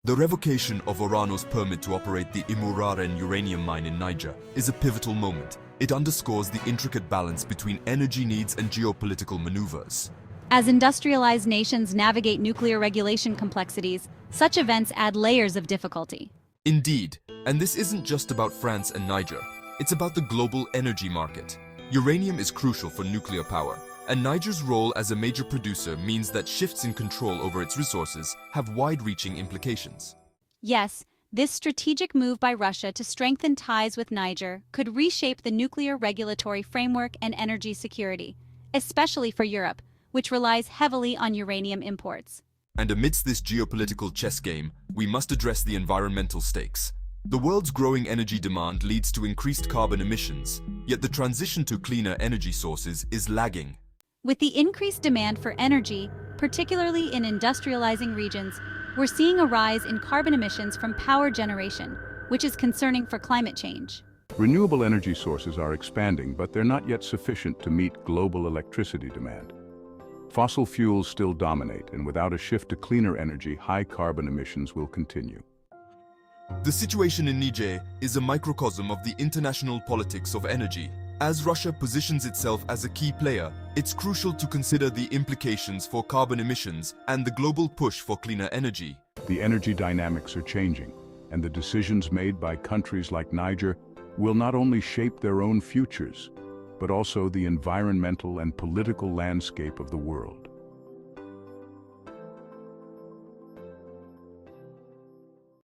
The revocation of Orano's permit to operate the Uranium mine in Niger is a pivotal moment. It underscores the intricate balance between energy needs and geopolitical maneuvers. As industrialized nations navigate nuclear regulation complexities, such events add layers of difficulty. Indeed, and this isn't just about France and Niger. It's about the global energy market. Uranium is crucial for nuclear power, and Niger's role as a major producer means that shifts in control over its resources have wide-reaching implications. Yes, this strategic move by Russia to strengthen ties with Niger could reshape the nuclear regulatory framework and energy security, especially for Europe, which relies heavily on uranium imports. And amidst this geopolitical chess game, we must address the environmental stakes. The world's growing energy demand leads to increased carbon emissions, yet the transition to cleaner energy sources is lagging. With the increased demand for energy, particularly in industrializing regions, we're seeing a rise in carbon emissions from power generation, which is concerning for climate change. Renewable energy sources are expanding, but they're not yet sufficient to meet global electricity demand. Fossil fuels still dominate, and without a shift to cleaner energy, high carbon emissions will continue. The situation in Niger is a microcosm of the international politics of energy. As Russia positions itself as a key player, it's crucial to consider the implications for carbon emissions and the global push for cleaner energy. The energy dynamics are changing, and the decisions made by countries like Niger will not only shape their own futures, but also the environmental and political landscape of the world.